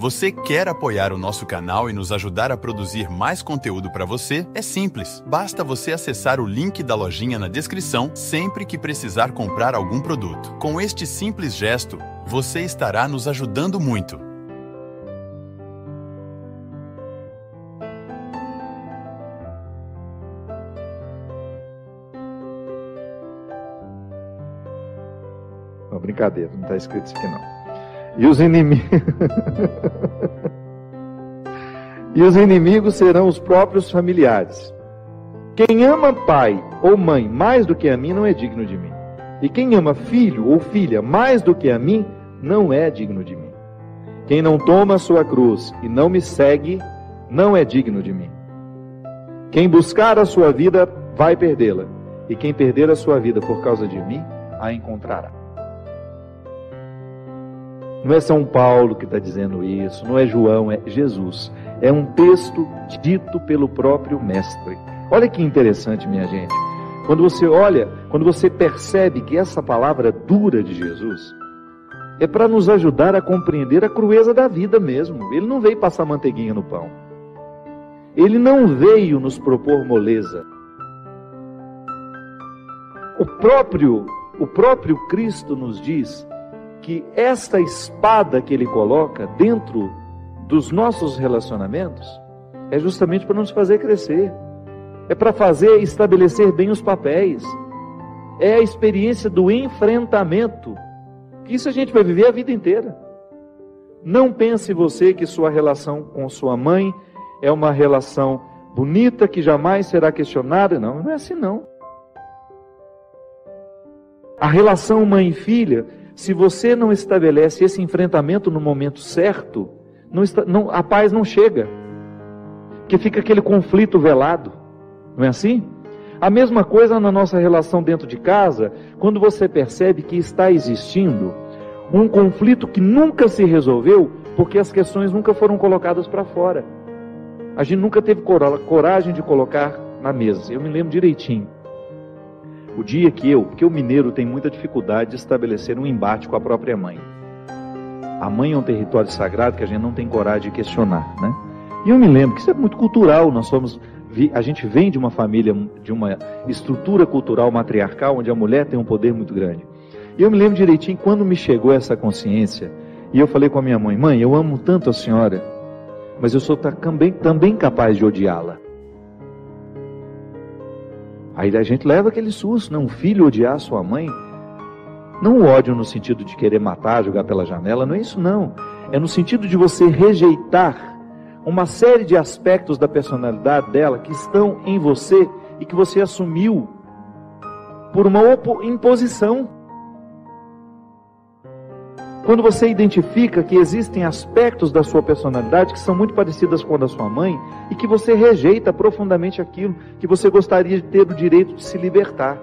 Você quer apoiar o nosso canal e nos ajudar a produzir mais conteúdo para você? É simples, basta você acessar o link da lojinha na descrição sempre que precisar comprar algum produto. Com este simples gesto, você estará nos ajudando muito. Não, brincadeira, não está escrito isso aqui não. E os inimigos... e os inimigos serão os próprios familiares. Quem ama pai ou mãe mais do que a mim não é digno de mim. E quem ama filho ou filha mais do que a mim não é digno de mim. Quem não toma a sua cruz e não me segue não é digno de mim. Quem buscar a sua vida vai perdê-la. E quem perder a sua vida por causa de mim a encontrará. Não é São Paulo que está dizendo isso, não é João, é Jesus. É um texto dito pelo próprio Mestre. Olha que interessante, minha gente. Quando você olha, quando você percebe que essa palavra dura de Jesus, é para nos ajudar a compreender a crueza da vida mesmo. Ele não veio passar manteiguinha no pão. Ele não veio nos propor moleza. O próprio Cristo nos diz que esta espada que ele coloca dentro dos nossos relacionamentos é justamente para nos fazer crescer, é para estabelecer bem os papéis, é a experiência do enfrentamento, que isso a gente vai viver a vida inteira. Não pense você que sua relação com sua mãe é uma relação bonita que jamais será questionada. Não é assim não. A relação mãe e filha, se você não estabelece esse enfrentamento no momento certo, a paz não chega. Que fica aquele conflito velado. Não é assim? A mesma coisa na nossa relação dentro de casa, quando você percebe que está existindo um conflito que nunca se resolveu, porque as questões nunca foram colocadas para fora. A gente nunca teve coragem de colocar na mesa. Eu me lembro direitinho. O dia porque o mineiro tem muita dificuldade de estabelecer um embate com a própria mãe. A mãe é um território sagrado que a gente não tem coragem de questionar, né? E eu me lembro que isso é muito cultural. A gente vem de uma família, de uma estrutura cultural matriarcal, onde a mulher tem um poder muito grande. E eu me lembro direitinho quando me chegou essa consciência, e eu falei com a minha mãe: mãe, eu amo tanto a senhora, mas eu sou também capaz de odiá-la. Aí a gente leva aquele susto, né? Um filho odiar sua mãe. Não o ódio no sentido de querer matar, jogar pela janela, não é isso não. É no sentido de você rejeitar uma série de aspectos da personalidade dela que estão em você e que você assumiu por uma imposição. Quando você identifica que existem aspectos da sua personalidade que são muito parecidas com a da sua mãe e que você rejeita profundamente aquilo, que você gostaria de ter o direito de se libertar.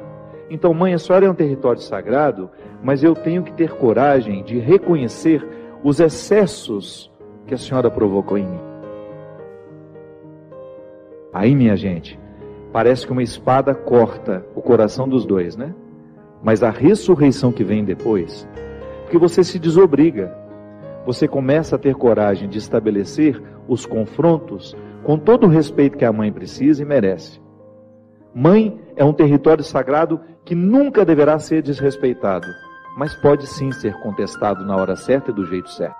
Então, mãe, a senhora é um território sagrado, mas eu tenho que ter coragem de reconhecer os excessos que a senhora provocou em mim. Aí, minha gente, parece que uma espada corta o coração dos dois, né? Mas a ressurreição que vem depois, porque você se desobriga, você começa a ter coragem de estabelecer os confrontos com todo o respeito que a mãe precisa e merece. Mãe é um território sagrado que nunca deverá ser desrespeitado, mas pode sim ser contestado na hora certa e do jeito certo.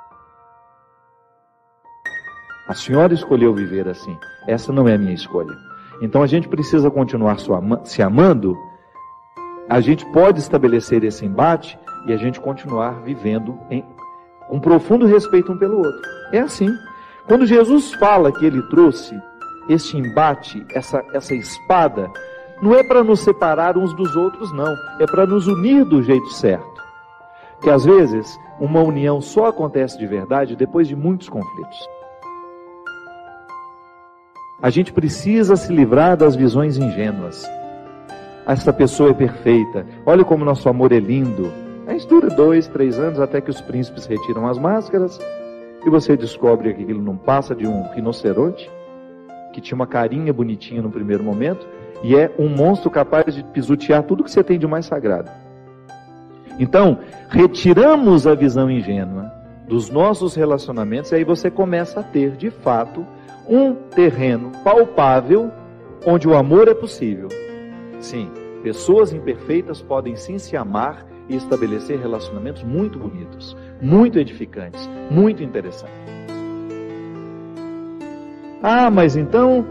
A senhora escolheu viver assim, essa não é a minha escolha. Então a gente precisa continuar se amando, a gente pode estabelecer esse embate e a gente continuar vivendo com profundo respeito um pelo outro. É assim. Quando Jesus fala que ele trouxe este embate, essa espada, não é para nos separar uns dos outros, não. É para nos unir do jeito certo. Que às vezes uma união só acontece de verdade depois de muitos conflitos. A gente precisa se livrar das visões ingênuas. Essa pessoa é perfeita. Olha como nosso amor é lindo. Isso dura 2, 3 anos até que os príncipes retiram as máscaras e você descobre que aquilo não passa de um rinoceronte que tinha uma carinha bonitinha no primeiro momento e é um monstro capaz de pisotear tudo que você tem de mais sagrado. Então, retiramos a visão ingênua dos nossos relacionamentos, e aí você começa a ter, de fato, um terreno palpável onde o amor é possível. Sim, pessoas imperfeitas podem sim se amar e estabelecer relacionamentos muito bonitos, muito edificantes, muito interessantes. Ah, mas então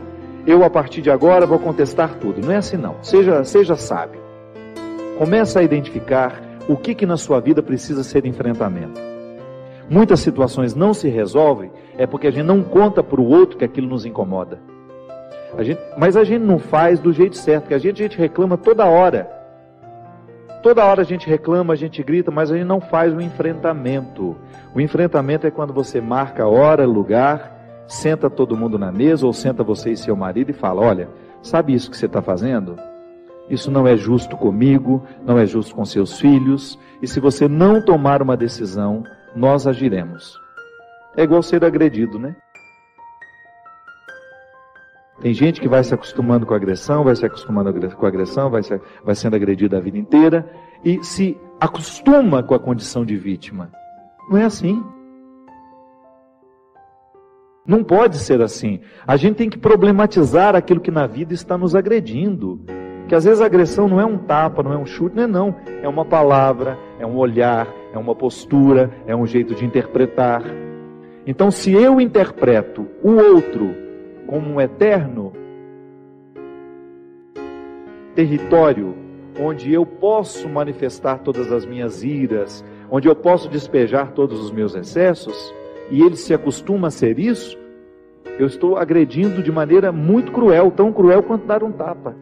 eu a partir de agora vou contestar tudo. Não é assim não. Seja sábio. Começa a identificar o que na sua vida precisa ser enfrentamento. Muitas situações não se resolvem é porque a gente não conta para o outro que aquilo nos incomoda. Mas a gente não faz do jeito certo, porque a gente reclama toda hora. Toda hora a gente reclama, a gente grita, mas a gente não faz o enfrentamento. O enfrentamento é quando você marca hora, lugar, senta todo mundo na mesa, ou senta você e seu marido e fala: olha, sabe isso que você está fazendo? Isso não é justo comigo, não é justo com seus filhos, e se você não tomar uma decisão, nós agiremos. É igual ser agredido, né? Tem gente que vai se acostumando com a agressão, vai se acostumando com a agressão, vai sendo agredido a vida inteira e se acostuma com a condição de vítima. Não é assim. Não pode ser assim. A gente tem que problematizar aquilo que na vida está nos agredindo. Que às vezes a agressão não é um tapa, não é um chute, não. É uma palavra, é um olhar, é uma postura, é um jeito de interpretar. Então, se eu interpreto o outro como um eterno território onde eu posso manifestar todas as minhas iras, onde eu posso despejar todos os meus excessos, e ele se acostuma a ser isso, eu estou agredindo de maneira muito cruel, tão cruel quanto dar um tapa.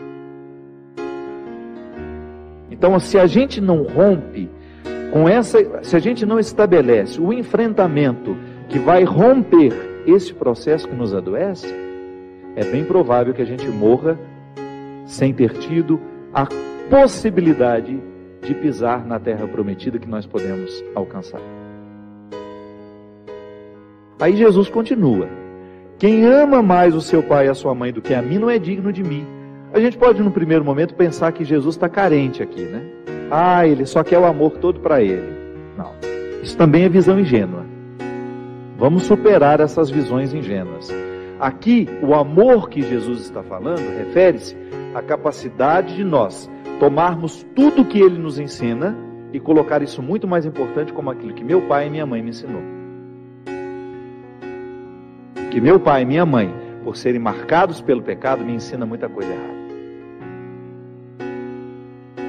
Então, se a gente não rompe com se a gente não estabelece o enfrentamento que vai romper esse processo que nos adoece, é bem provável que a gente morra sem ter tido a possibilidade de pisar na terra prometida que nós podemos alcançar. Aí Jesus continua: quem ama mais o seu pai e a sua mãe do que a mim não é digno de mim. A gente pode no primeiro momento pensar que Jesus está carente aqui, né? Ah, ele só quer o amor todo para ele. Não, isso também é visão ingênua. Vamos superar essas visões ingênuas. Aqui, o amor que Jesus está falando refere-se à capacidade de nós tomarmos tudo que ele nos ensina e colocar isso muito mais importante como aquilo que meu pai e minha mãe me ensinou. Que meu pai e minha mãe, por serem marcados pelo pecado, me ensinam muita coisa errada.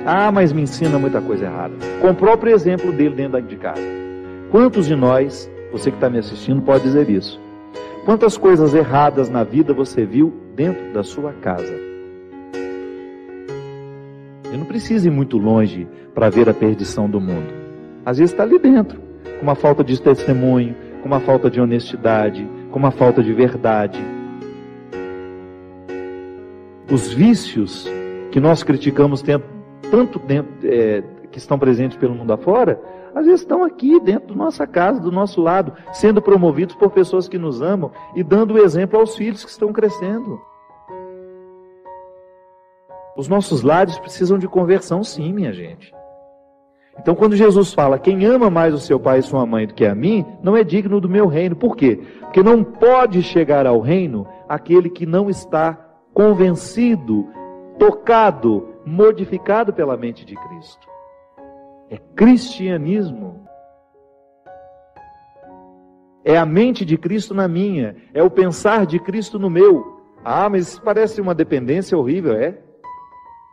Ah, mas me ensina muita coisa errada. Com o próprio exemplo dele dentro de casa. Quantos de nós, você que está me assistindo, pode dizer isso? Quantas coisas erradas na vida você viu dentro da sua casa? Eu não preciso ir muito longe para ver a perdição do mundo. Às vezes está ali dentro, com uma falta de testemunho, com uma falta de honestidade, com uma falta de verdade. Os vícios que nós criticamos que estão presentes pelo mundo afora, às vezes estão aqui dentro da nossa casa, do nosso lado, sendo promovidos por pessoas que nos amam e dando o exemplo aos filhos que estão crescendo. Os nossos lares precisam de conversão, sim, minha gente. Então, quando Jesus fala, quem ama mais o seu pai e sua mãe do que a mim, não é digno do meu reino. Por quê? Porque não pode chegar ao reino aquele que não está convencido, tocado, modificado pela mente de Cristo. É cristianismo. É a mente de Cristo na minha. É o pensar de Cristo no meu. Ah, mas isso parece uma dependência horrível, é?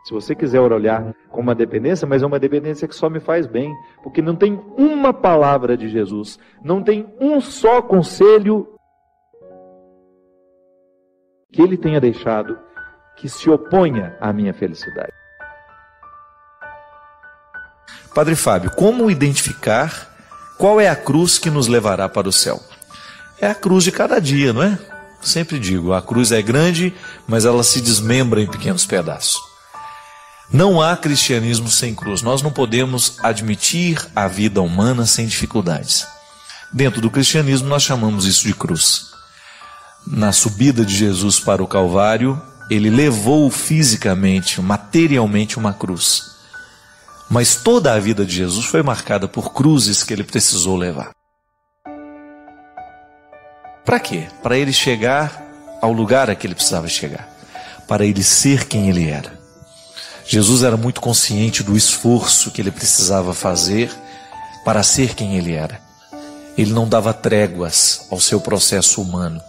Se você quiser olhar como uma dependência, mas é uma dependência que só me faz bem. Porque não tem uma palavra de Jesus. Não tem um só conselho que ele tenha deixado que se oponha à minha felicidade. Padre Fábio, como identificar qual é a cruz que nos levará para o céu? É a cruz de cada dia, não é? Sempre digo, a cruz é grande, mas ela se desmembra em pequenos pedaços. Não há cristianismo sem cruz. Nós não podemos admitir a vida humana sem dificuldades. Dentro do cristianismo nós chamamos isso de cruz. Na subida de Jesus para o Calvário, ele levou fisicamente, materialmente uma cruz. Mas toda a vida de Jesus foi marcada por cruzes que ele precisou levar. Para quê? Para ele chegar ao lugar a que ele precisava chegar, para ele ser quem ele era. Jesus era muito consciente do esforço que ele precisava fazer para ser quem ele era. Ele não dava tréguas ao seu processo humano.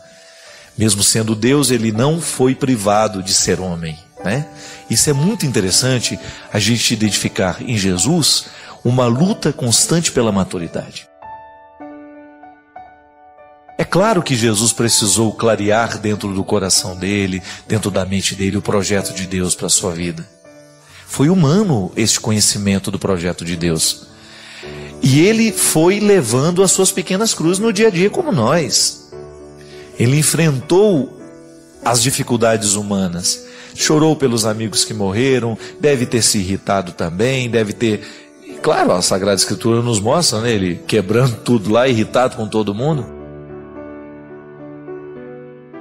Mesmo sendo Deus, ele não foi privado de ser homem, né? Isso é muito interessante, a gente identificar em Jesus uma luta constante pela maturidade. É claro que Jesus precisou clarear dentro do coração dele, dentro da mente dele, o projeto de Deus para a sua vida. Foi humano esse conhecimento do projeto de Deus. E ele foi levando as suas pequenas cruzes no dia a dia como nós. Ele enfrentou as dificuldades humanas, chorou pelos amigos que morreram, deve ter se irritado também, deve ter... Claro, a Sagrada Escritura nos mostra, né, ele quebrando tudo lá, irritado com todo mundo.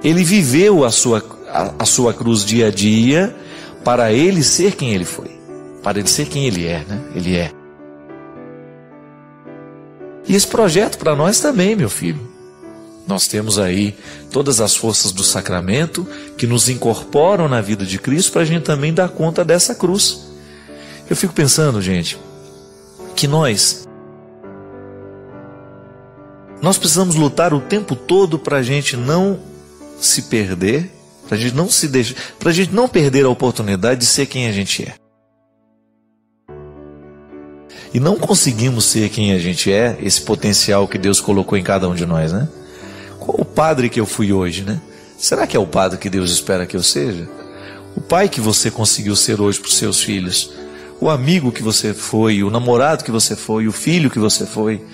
Ele viveu a sua cruz dia a dia para ele ser quem ele foi, para ele ser quem ele é, né? Ele é. E esse projeto para nós também, meu filho. Nós temos aí todas as forças do sacramento que nos incorporam na vida de Cristo para a gente também dar conta dessa cruz. Eu fico pensando, gente, que nós precisamos lutar o tempo todo para a gente não se perder, para a gente não se deixar, para a gente não perder a oportunidade de ser quem a gente é. E não conseguimos ser quem a gente é, esse potencial que Deus colocou em cada um de nós, né? Qual o padre que eu fui hoje, né? Será que é o padre que Deus espera que eu seja? O pai que você conseguiu ser hoje para os seus filhos? O amigo que você foi? O namorado que você foi? O filho que você foi?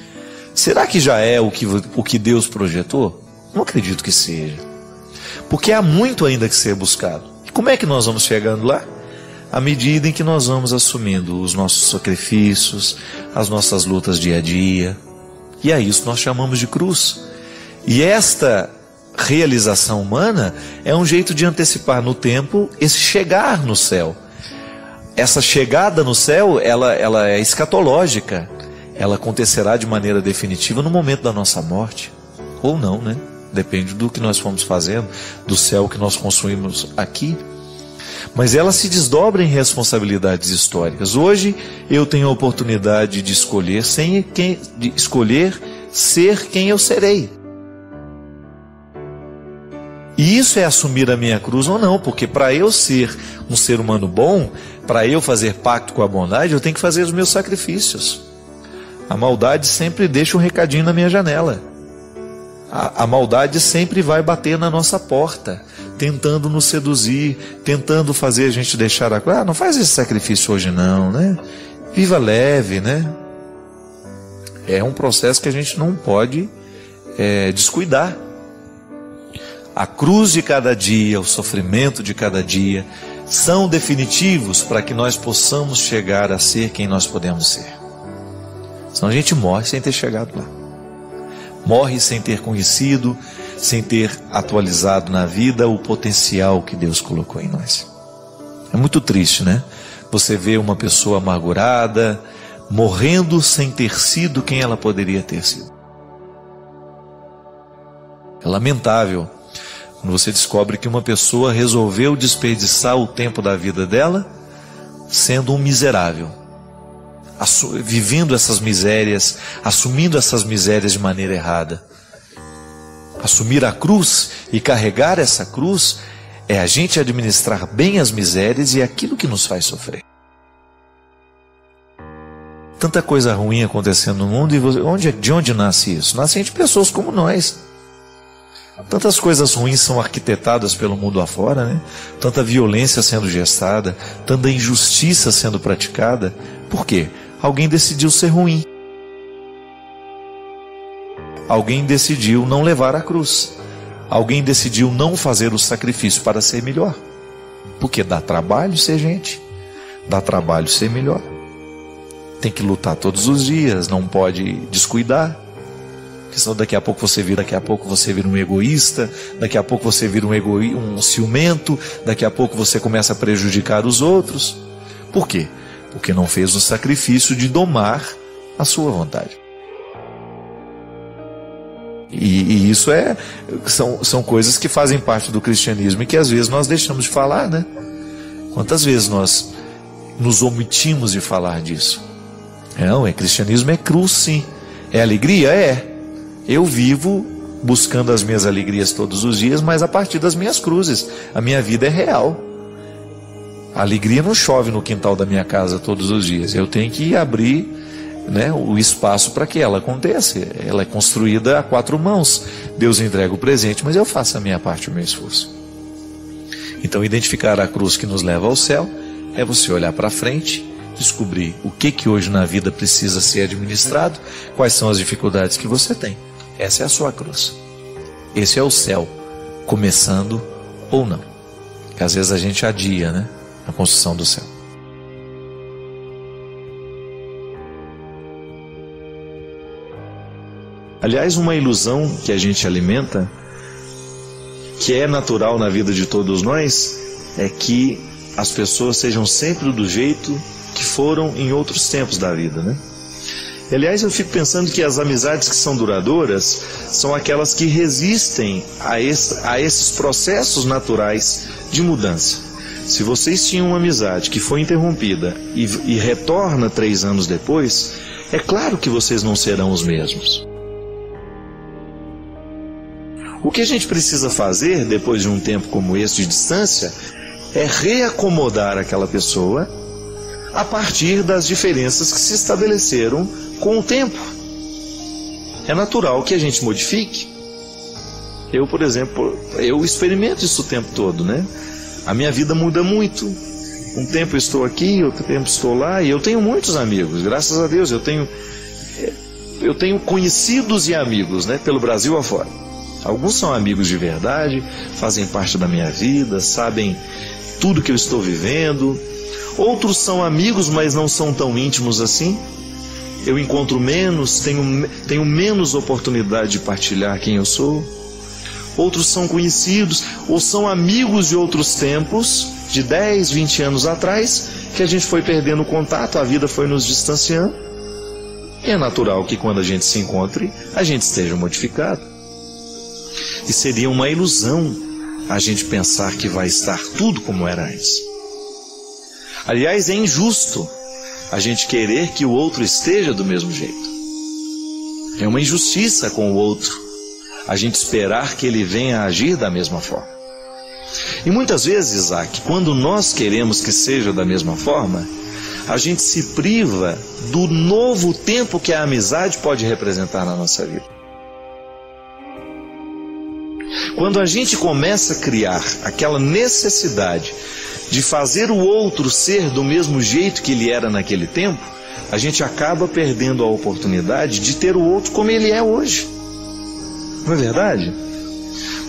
Será que já é o que Deus projetou? Não acredito que seja. Porque há muito ainda que ser buscado. E como é que nós vamos chegando lá? À medida em que nós vamos assumindo os nossos sacrifícios, as nossas lutas dia a dia. E a isso nós chamamos de cruz. E esta realização humana é um jeito de antecipar no tempo esse chegar no céu. Essa chegada no céu, ela é escatológica. Ela acontecerá de maneira definitiva no momento da nossa morte. Ou não, né? Depende do que nós fomos fazendo, do céu que nós construímos aqui. Mas ela se desdobra em responsabilidades históricas. Hoje eu tenho a oportunidade de escolher ser quem eu serei. E isso é assumir a minha cruz ou não, porque para eu ser um ser humano bom, para eu fazer pacto com a bondade, eu tenho que fazer os meus sacrifícios. A maldade sempre deixa um recadinho na minha janela. A maldade sempre vai bater na nossa porta, tentando nos seduzir, tentando fazer a gente deixar a cruz. Não faz esse sacrifício hoje não, né? Viva leve, né? É um processo que a gente não pode descuidar. A cruz de cada dia, o sofrimento de cada dia, são definitivos para que nós possamos chegar a ser quem nós podemos ser. Senão a gente morre sem ter chegado lá. Morre sem ter conhecido, sem ter atualizado na vida o potencial que Deus colocou em nós. É muito triste, né? Você vê uma pessoa amargurada, morrendo sem ter sido quem ela poderia ter sido. É lamentável quando você descobre que uma pessoa resolveu desperdiçar o tempo da vida dela sendo um miserável, vivendo essas misérias, assumindo essas misérias de maneira errada. Assumir a cruz e carregar essa cruz é a gente administrar bem as misérias e aquilo que nos faz sofrer. Tanta coisa ruim acontecendo no mundo, e de onde nasce isso? Nasce de pessoas como nós. Tantas coisas ruins são arquitetadas pelo mundo afora, né? Tanta violência sendo gestada, tanta injustiça sendo praticada. Por quê? Alguém decidiu ser ruim. Alguém decidiu não levar a cruz. Alguém decidiu não fazer o sacrifício para ser melhor. Porque dá trabalho ser gente. Dá trabalho ser melhor. Tem que lutar todos os dias, não pode descuidar. Porque senão daqui a pouco você vira um egoísta, daqui a pouco você vira um ciumento, daqui a pouco você começa a prejudicar os outros. Por quê? Porque não fez o sacrifício de domar a sua vontade. E isso são coisas que fazem parte do cristianismo e que às vezes nós deixamos de falar, né? Quantas vezes nós nos omitimos de falar disso? Não, cristianismo é cruz, sim. É alegria? É. Eu vivo buscando as minhas alegrias todos os dias, mas a partir das minhas cruzes. A minha vida é real. A alegria não chove no quintal da minha casa todos os dias. Eu tenho que abrir, né, o espaço para que ela aconteça. Ela é construída a 4 mãos. Deus entrega o presente, mas eu faço a minha parte, o meu esforço. Então, identificar a cruz que nos leva ao céu é você olhar para frente, descobrir o que hoje na vida precisa ser administrado, quais são as dificuldades que você tem. Essa é a sua cruz. Esse é o céu, começando ou não. Que às vezes a gente adia, né, a construção do céu. Aliás, uma ilusão que a gente alimenta, que é natural na vida de todos nós, é que as pessoas sejam sempre do jeito que foram em outros tempos da vida, né? E, aliás, eu fico pensando que as amizades que são duradouras são aquelas que resistem a esses processos naturais de mudança. Se vocês tinham uma amizade que foi interrompida e retorna 3 anos depois, é claro que vocês não serão os mesmos. O que a gente precisa fazer, depois de um tempo como esse de distância, é reacomodar aquela pessoa a partir das diferenças que se estabeleceram com o tempo. É natural que a gente modifique. Eu, por exemplo, eu experimento isso o tempo todo, né? A minha vida muda muito. Um tempo eu estou aqui, outro tempo estou lá, e eu tenho muitos amigos, graças a Deus. Eu tenho conhecidos e amigos, né, pelo Brasil afora. Alguns são amigos de verdade, fazem parte da minha vida, sabem tudo que eu estou vivendo. Outros são amigos, mas não são tão íntimos assim. Eu encontro menos, tenho menos oportunidade de partilhar quem eu sou. Outros são conhecidos ou são amigos de outros tempos, de 10, 20 anos atrás, que a gente foi perdendo contato, a vida foi nos distanciando. E é natural que quando a gente se encontre, a gente esteja modificado. E seria uma ilusão a gente pensar que vai estar tudo como era antes. Aliás, é injusto a gente querer que o outro esteja do mesmo jeito. É uma injustiça com o outro a gente esperar que ele venha a agir da mesma forma. E muitas vezes, Isaac, quando nós queremos que seja da mesma forma, a gente se priva do novo tempo que a amizade pode representar na nossa vida. Quando a gente começa a criar aquela necessidade de fazer o outro ser do mesmo jeito que ele era naquele tempo, a gente acaba perdendo a oportunidade de ter o outro como ele é hoje. Não é verdade?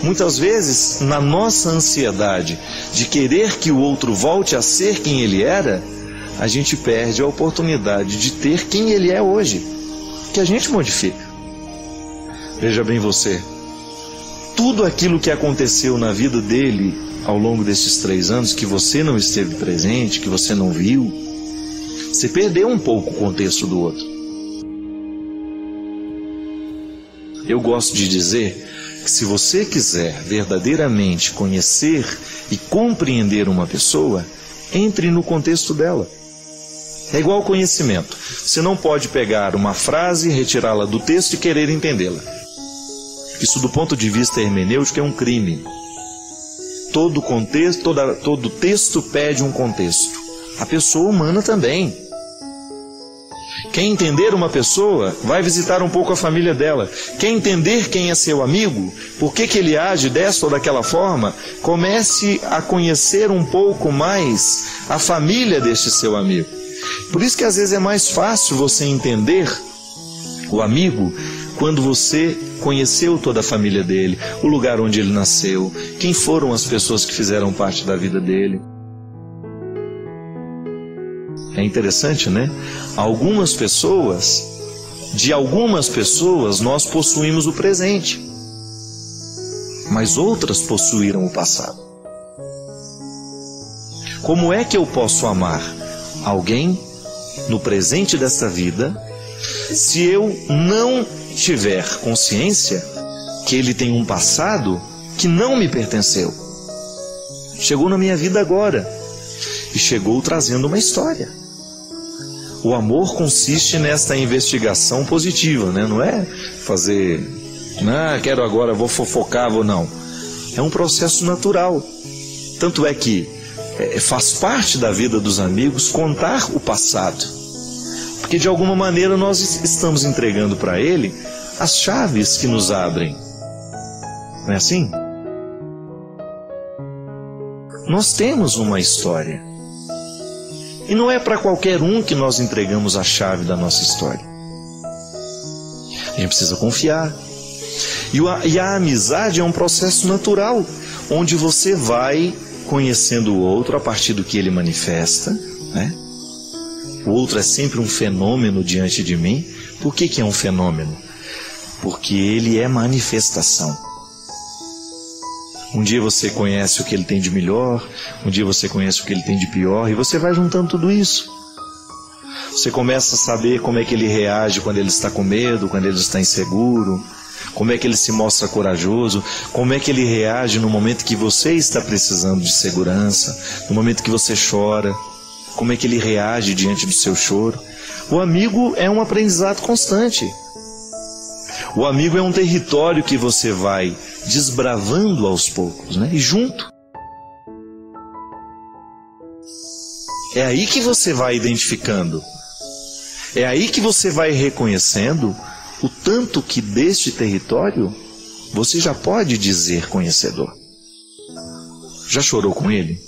Muitas vezes, na nossa ansiedade de querer que o outro volte a ser quem ele era, a gente perde a oportunidade de ter quem ele é hoje, que a gente modifica. Veja bem você, tudo aquilo que aconteceu na vida dele ao longo desses 3 anos, que você não esteve presente, que você não viu, você perdeu um pouco o contexto do outro. Eu gosto de dizer que se você quiser verdadeiramente conhecer e compreender uma pessoa, entre no contexto dela. É igual conhecimento. Você não pode pegar uma frase, retirá-la do texto e querer entendê-la. Isso, do ponto de vista hermenêutico, é um crime. Todo texto pede um contexto. A pessoa humana também. Quer entender uma pessoa, vai visitar um pouco a família dela. Quer entender quem é seu amigo, por que ele age desta ou daquela forma, comece a conhecer um pouco mais a família deste seu amigo. Por isso que às vezes é mais fácil você entender o amigo quando você conheceu toda a família dele, o lugar onde ele nasceu, quem foram as pessoas que fizeram parte da vida dele. É interessante, né? De algumas pessoas nós possuímos o presente, mas outras possuíram o passado. Como é que eu posso amar alguém no presente desta vida se eu não tiver consciência que ele tem um passado que não me pertenceu. Chegou na minha vida agora e chegou trazendo uma história. O amor consiste nesta investigação positiva, né? Não é fazer, quero agora, vou fofocar, não. É um processo natural. Tanto é que faz parte da vida dos amigos contar o passado. Porque de alguma maneira nós estamos entregando para ele as chaves que nos abrem. Não é assim? Nós temos uma história. E não é para qualquer um que nós entregamos a chave da nossa história. A gente precisa confiar. E a amizade é um processo natural, onde você vai conhecendo o outro a partir do que ele manifesta, né? O outro é sempre um fenômeno diante de mim. Por que é um fenômeno? Porque ele é manifestação. Um dia você conhece o que ele tem de melhor, um dia você conhece o que ele tem de pior, e você vai juntando tudo isso. Você começa a saber como é que ele reage quando ele está com medo, quando ele está inseguro, como é que ele se mostra corajoso, como é que ele reage no momento que você está precisando de segurança, no momento que você chora, como é que ele reage diante do seu choro. O amigo é um aprendizado constante. O amigo é um território que você vai desbravando aos poucos, né? E junto. É aí que você vai identificando. É aí que você vai reconhecendo o tanto que deste território você já pode dizer conhecedor. Já chorou com ele?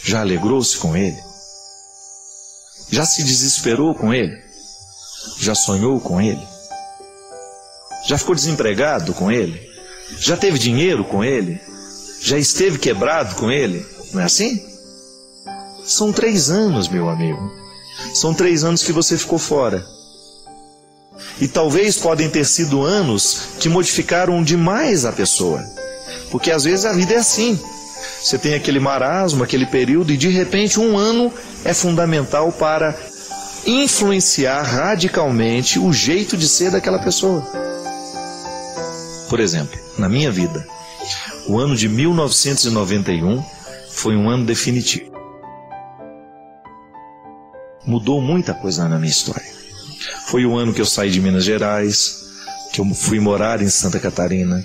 Já alegrou-se com ele? Já se desesperou com ele? Já sonhou com ele? Já ficou desempregado com ele? Já teve dinheiro com ele? Já esteve quebrado com ele? Não é assim? São 3 anos, meu amigo. São 3 anos que você ficou fora. E talvez podem ter sido anos que modificaram demais a pessoa. Porque às vezes a vida é assim. Você tem aquele marasmo, aquele período, e de repente 1 ano é fundamental para influenciar radicalmente o jeito de ser daquela pessoa. Por exemplo, na minha vida, o ano de 1991 foi um ano definitivo. Mudou muita coisa na minha história. Foi o ano que eu saí de Minas Gerais, que eu fui morar em Santa Catarina.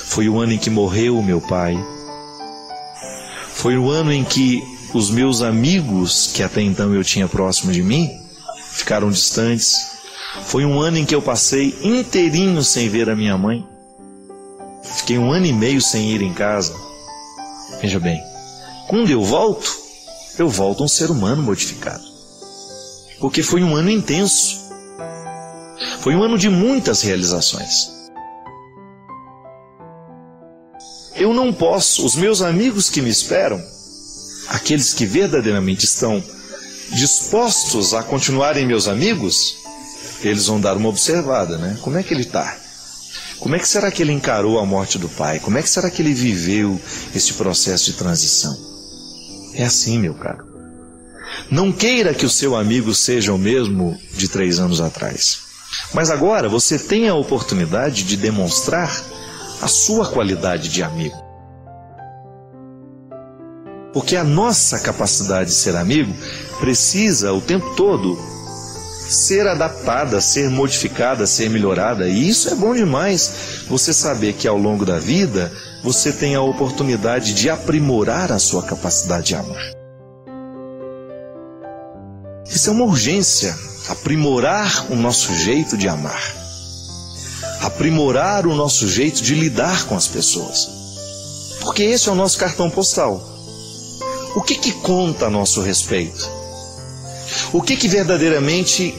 Foi o ano em que morreu o meu pai. Foi o ano em que os meus amigos, que até então eu tinha próximo de mim, ficaram distantes. Foi um ano em que eu passei inteirinho sem ver a minha mãe. Fiquei 1 ano e meio sem ir em casa. Veja bem, quando eu volto um ser humano modificado. Porque foi um ano intenso. Foi um ano de muitas realizações. Eu não posso, os meus amigos que me esperam, aqueles que verdadeiramente estão dispostos a continuarem meus amigos, eles vão dar uma observada, né? Como é que ele está? Como é que será que ele encarou a morte do pai? Como é que será que ele viveu esse processo de transição? É assim, meu caro. Não queira que o seu amigo seja o mesmo de 3 anos atrás. Mas agora você tem a oportunidade de demonstrar a sua qualidade de amigo. Porque a nossa capacidade de ser amigo precisa o tempo todo ser adaptada, ser modificada, ser melhorada. E isso é bom demais, você saber que ao longo da vida você tem a oportunidade de aprimorar a sua capacidade de amar. Isso é uma urgência, aprimorar o nosso jeito de amar, aprimorar o nosso jeito de lidar com as pessoas, porque esse é o nosso cartão postal. O que conta a nosso respeito? O que verdadeiramente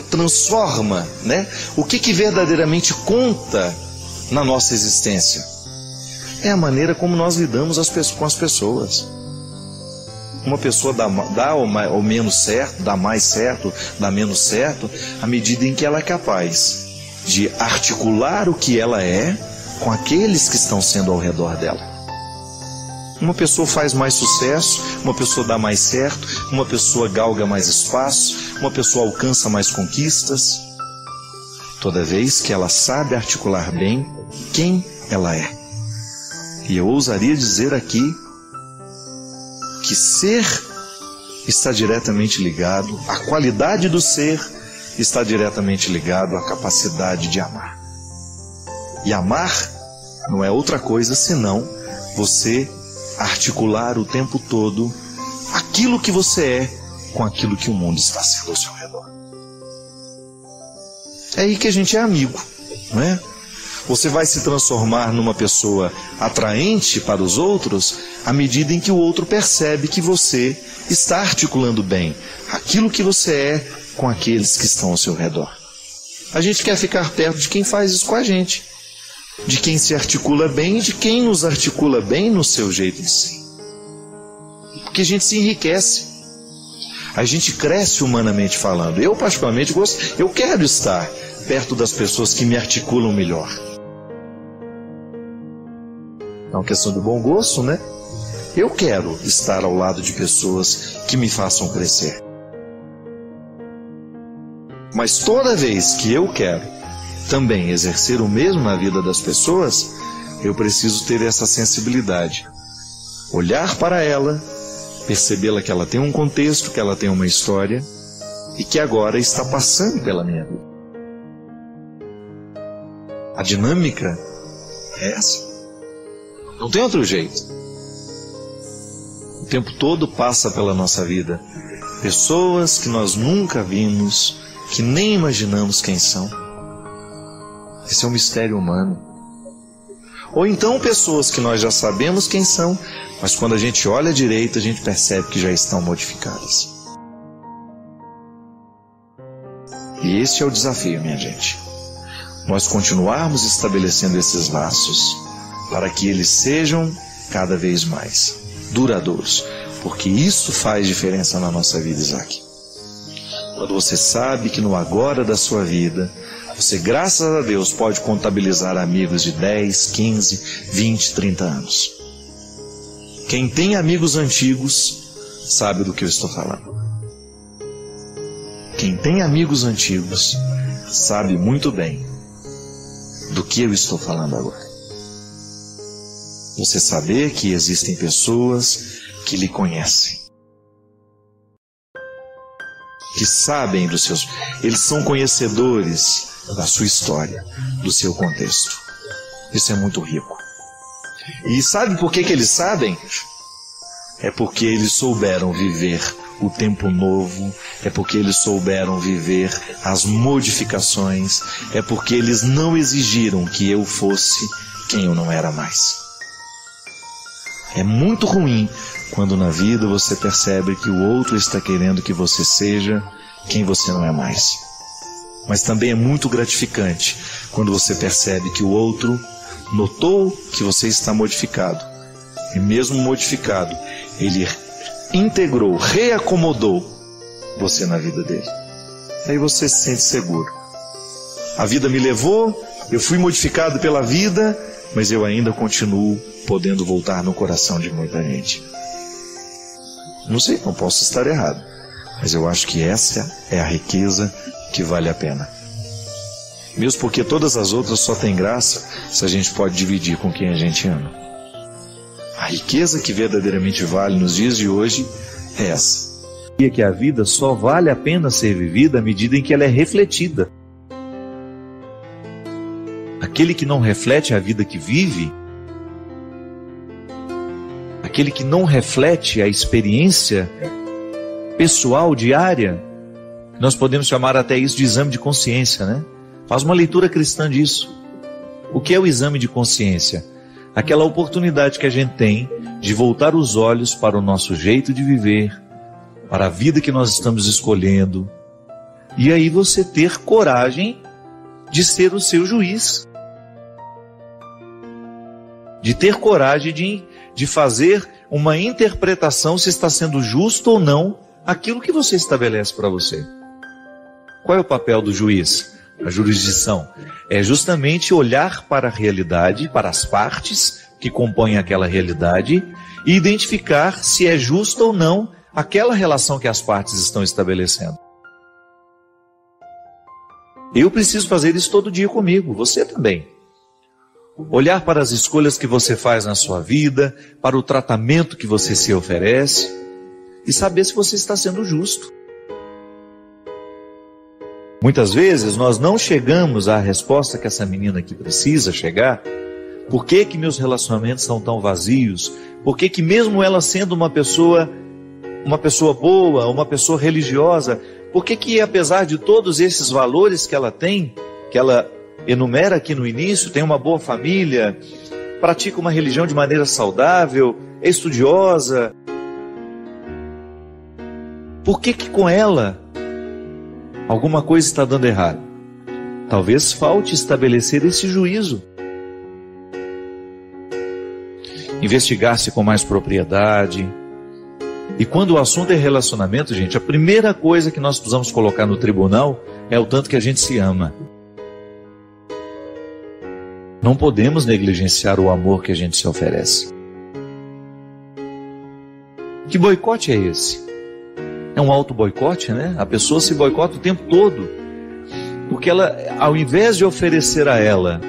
transforma, né? O que verdadeiramente conta na nossa existência? É a maneira como nós lidamos com as pessoas. Uma pessoa dá ou menos certo, dá mais certo, dá menos certo, à medida em que ela é capaz de articular o que ela é com aqueles que estão sendo ao redor dela. Uma pessoa faz mais sucesso, uma pessoa dá mais certo, uma pessoa galga mais espaço, uma pessoa alcança mais conquistas. toda vez que ela sabe articular bem quem ela é. E eu ousaria dizer aqui que ser está diretamente ligado, a qualidade do ser está diretamente ligado à capacidade de amar. E amar não é outra coisa senão você articular o tempo todo aquilo que você é com aquilo que o mundo está sendo ao seu redor. É aí que a gente é amigo, não é? Você vai se transformar numa pessoa atraente para os outros à medida em que o outro percebe que você está articulando bem aquilo que você é com aqueles que estão ao seu redor. A gente quer ficar perto de quem faz isso com a gente, de quem se articula bem e de quem nos articula bem no seu jeito de ser. Porque a gente se enriquece, a gente cresce humanamente falando. Eu particularmente gosto, eu quero estar perto das pessoas que me articulam melhor. É uma questão de bom gosto, né? Eu quero estar ao lado de pessoas que me façam crescer. Mas toda vez que eu quero também exercer o mesmo na vida das pessoas, eu preciso ter essa sensibilidade. Olhar para ela, percebê-la que ela tem um contexto, que ela tem uma história e que agora está passando pela minha vida. A dinâmica é essa. Não tem outro jeito. O tempo todo passa pela nossa vida pessoas que nós nunca vimos, que nem imaginamos quem são. Esse é um mistério humano. Ou então pessoas que nós já sabemos quem são, mas quando a gente olha direito, a gente percebe que já estão modificadas. E esse é o desafio, minha gente. Nós continuarmos estabelecendo esses laços para que eles sejam cada vez mais duradouros, porque isso faz diferença na nossa vida, Isaac. Quando você sabe que no agora da sua vida, você, graças a Deus, pode contabilizar amigos de 10, 15, 20, 30 anos. Quem tem amigos antigos sabe do que eu estou falando. Quem tem amigos antigos sabe muito bem do que eu estou falando agora. Você saber que existem pessoas que lhe conhecem, que sabem dos seus... Eles são conhecedores da sua história, do seu contexto. Isso é muito rico. E sabe por que eles sabem? É porque eles souberam viver o tempo novo, é porque eles souberam viver as modificações, é porque eles não exigiram que eu fosse quem eu não era mais. É muito ruim quando na vida você percebe que o outro está querendo que você seja quem você não é mais. Mas também é muito gratificante quando você percebe que o outro notou que você está modificado. E mesmo modificado, ele integrou, reacomodou você na vida dele. Aí você se sente seguro. A vida me levou, eu fui modificado pela vida, mas eu ainda continuo podendo voltar no coração de muita gente. Não sei, não posso estar errado, mas eu acho que essa é a riqueza que vale a pena. Mesmo porque todas as outras só têm graça se a gente pode dividir com quem a gente ama. A riqueza que verdadeiramente vale nos dias de hoje é essa. E que a vida só vale a pena ser vivida à medida em que ela é refletida. Aquele que não reflete a vida que vive, aquele que não reflete a experiência pessoal diária, nós podemos chamar até isso de exame de consciência, né? Faz uma leitura cristã disso. O que é o exame de consciência? Aquela oportunidade que a gente tem de voltar os olhos para o nosso jeito de viver, para a vida que nós estamos escolhendo, e aí você ter coragem de ser o seu juiz, de ter coragem de fazer uma interpretação se está sendo justo ou não aquilo que você estabelece para você. Qual é o papel do juiz? A jurisdição é justamente olhar para a realidade, para as partes que compõem aquela realidade e identificar se é justa ou não aquela relação que as partes estão estabelecendo. Eu preciso fazer isso todo dia comigo, você também. Olhar para as escolhas que você faz na sua vida, para o tratamento que você se oferece e saber se você está sendo justo. Muitas vezes nós não chegamos à resposta que essa menina aqui precisa chegar. Por que que meus relacionamentos são tão vazios? Por que que mesmo ela sendo uma pessoa boa, uma pessoa religiosa, por que que apesar de todos esses valores que ela tem, que ela enumera aqui no início, tem uma boa família, pratica uma religião de maneira saudável, é estudiosa, por que que com ela alguma coisa está dando errado? Talvez falte estabelecer esse juízo. Investigar-se com mais propriedade. E quando o assunto é relacionamento, gente, a primeira coisa que nós precisamos colocar no tribunal é o tanto que a gente se ama. Não podemos negligenciar o amor que a gente se oferece. Que boicote é esse? É um auto-boicote, né? A pessoa se boicota o tempo todo. Porque ela, ao invés de oferecer a ela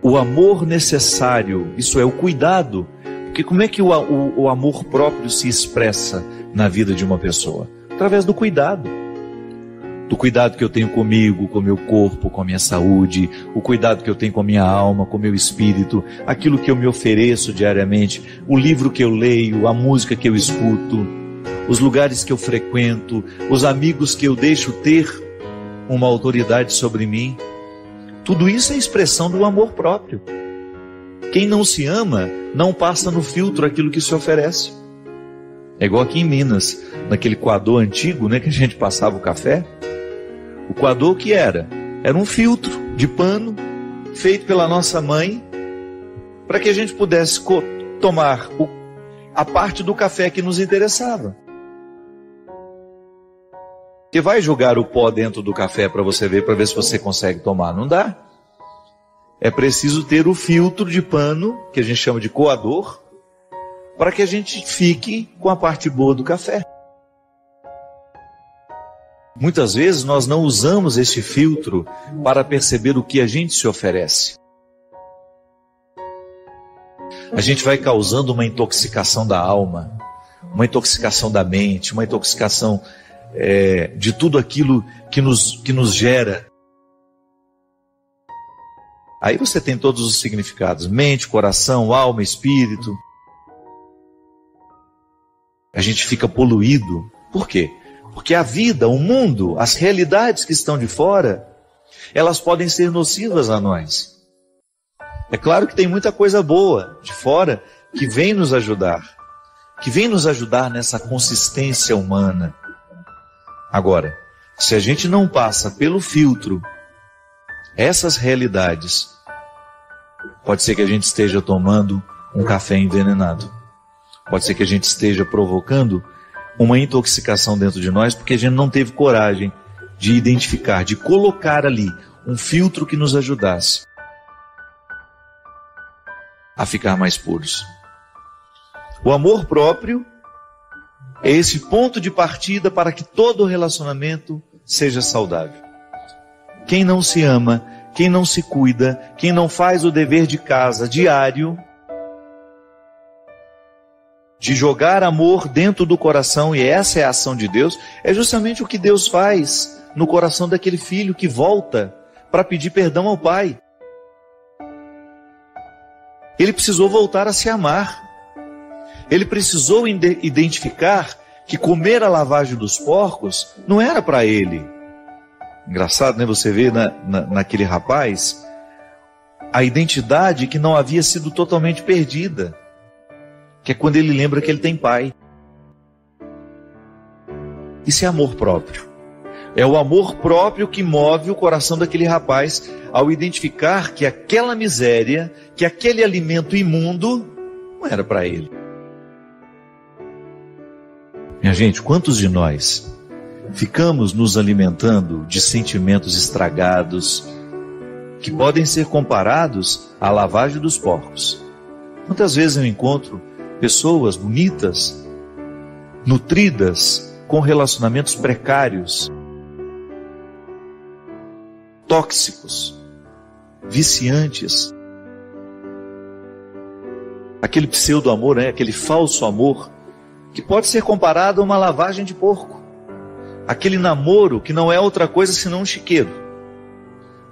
o amor necessário, isso é, o cuidado. Porque como é que o amor próprio se expressa na vida de uma pessoa? Através do cuidado. Do cuidado que eu tenho comigo, com o meu corpo, com a minha saúde, o cuidado que eu tenho com a minha alma, com o meu espírito, aquilo que eu me ofereço diariamente, o livro que eu leio, a música que eu escuto, os lugares que eu frequento, os amigos que eu deixo ter uma autoridade sobre mim. Tudo isso é expressão do amor próprio. Quem não se ama, não passa no filtro aquilo que se oferece. É igual aqui em Minas, naquele coador antigo, né, que a gente passava o café. O coador que era um filtro de pano, feito pela nossa mãe, para que a gente pudesse tomar a parte do café que nos interessava. Você vai jogar o pó dentro do café para você ver, para ver se você consegue tomar. Não dá. É preciso ter o filtro de pano, que a gente chama de coador, para que a gente fique com a parte boa do café. Muitas vezes nós não usamos esse filtro para perceber o que a gente se oferece. A gente vai causando uma intoxicação da alma, uma intoxicação da mente, uma intoxicação de tudo aquilo que nos gera. Aí você tem todos os significados: mente, coração, alma, espírito. A gente fica poluído. Por quê? Porque a vida, o mundo, as realidades que estão de fora, elas podem ser nocivas a nós. É claro que tem muita coisa boa de fora que vem nos ajudar nessa consistência humana. Agora, se a gente não passa pelo filtro essas realidades, pode ser que a gente esteja tomando um café envenenado. Pode ser que a gente esteja provocando uma intoxicação dentro de nós, porque a gente não teve coragem de identificar, de colocar ali um filtro que nos ajudasse a ficar mais puros. O amor próprio é esse ponto de partida para que todo relacionamento seja saudável. Quem não se ama, quem não se cuida, quem não faz o dever de casa diário, de jogar amor dentro do coração, e essa é a ação de Deus, é justamente o que Deus faz no coração daquele filho que volta para pedir perdão ao pai. Ele precisou voltar a se amar. Ele precisou identificar que comer a lavagem dos porcos não era para ele. Engraçado, né? Você vê naquele rapaz a identidade que não havia sido totalmente perdida, que é quando ele lembra que ele tem pai. Isso é amor próprio. É o amor próprio que move o coração daquele rapaz ao identificar que aquela miséria, que aquele alimento imundo não era para ele. Minha gente, quantos de nós ficamos nos alimentando de sentimentos estragados que podem ser comparados à lavagem dos porcos? Quantas vezes eu encontro pessoas bonitas, nutridas, com relacionamentos precários, tóxicos, viciantes. Aquele pseudo-amor, né? Aquele falso amor, que pode ser comparado a uma lavagem de porco. Aquele namoro que não é outra coisa senão um chiqueiro.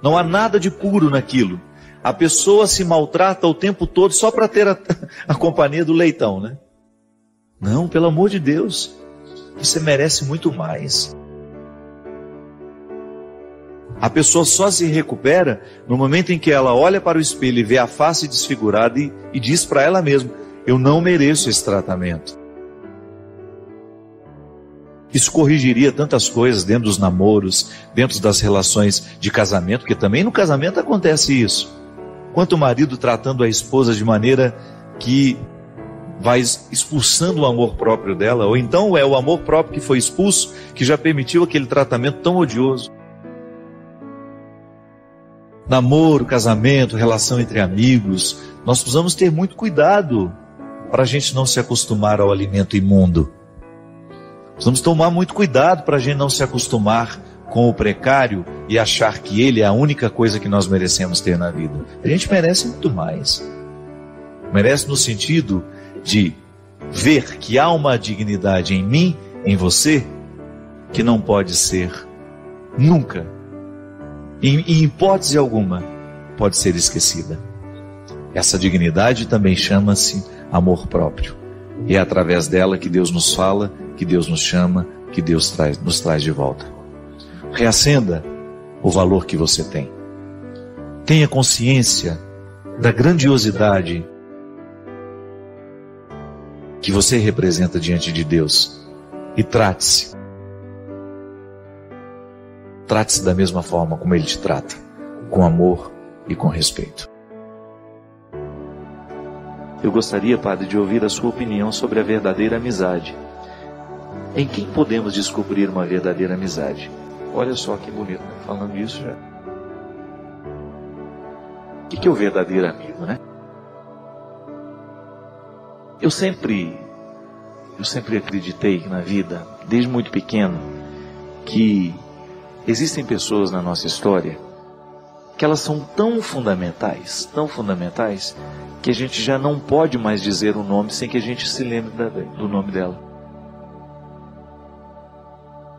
Não há nada de puro naquilo. A pessoa se maltrata o tempo todo só para ter a companhia do leitão, né? Não, pelo amor de Deus, você merece muito mais. A pessoa só se recupera no momento em que ela olha para o espelho e vê a face desfigurada e diz para ela mesma: eu não mereço esse tratamento. Isso corrigiria tantas coisas dentro dos namoros, dentro das relações de casamento, porque também no casamento acontece isso. Quanto o marido tratando a esposa de maneira que vai expulsando o amor próprio dela, ou então é o amor próprio que foi expulso, que já permitiu aquele tratamento tão odioso. Namoro, casamento, relação entre amigos, nós precisamos ter muito cuidado para a gente não se acostumar ao alimento imundo. Precisamos tomar muito cuidado para a gente não se acostumar com o precário e achar que ele é a única coisa que nós merecemos ter na vida. A gente merece muito mais. Merece no sentido de ver que há uma dignidade em mim, em você, que não pode ser nunca, em hipótese alguma, pode ser esquecida. Essa dignidade também chama-se amor próprio. E é através dela que Deus nos fala, que Deus nos chama, que Deus nos traz de volta. Reacenda o valor que você tem. Tenha consciência da grandiosidade que você representa diante de Deus. E trate-se. Trate-se da mesma forma como Ele te trata, com amor e com respeito. Eu gostaria, Padre, de ouvir a sua opinião sobre a verdadeira amizade. Em quem podemos descobrir uma verdadeira amizade? Olha só que bonito, né? Falando isso já. O que é o verdadeiro amigo, né? Eu sempre acreditei na vida, desde muito pequeno, que existem pessoas na nossa história que elas são tão fundamentais, que a gente já não pode mais dizer o nome sem que a gente se lembre do nome dela.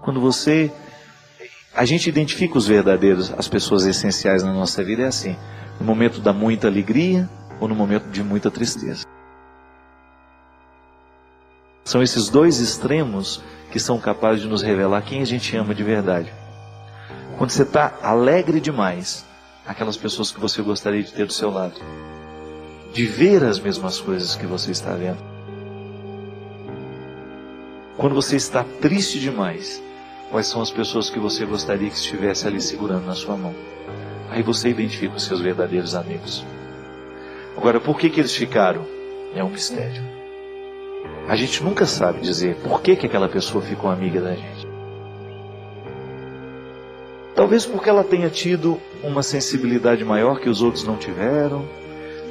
Quando a gente identifica os verdadeiros, as pessoas essenciais na nossa vida, é assim: no momento da muita alegria ou no momento de muita tristeza. São esses dois extremos que são capazes de nos revelar quem a gente ama de verdade. Quando você está alegre demais, aquelas pessoas que você gostaria de ter do seu lado, de ver as mesmas coisas que você está vendo. Quando você está triste demais, quais são as pessoas que você gostaria que estivesse ali segurando na sua mão? Aí você identifica os seus verdadeiros amigos. Agora, por que eles ficaram? É um mistério. A gente nunca sabe dizer por que aquela pessoa ficou amiga da gente. Talvez porque ela tenha tido uma sensibilidade maior que os outros não tiveram.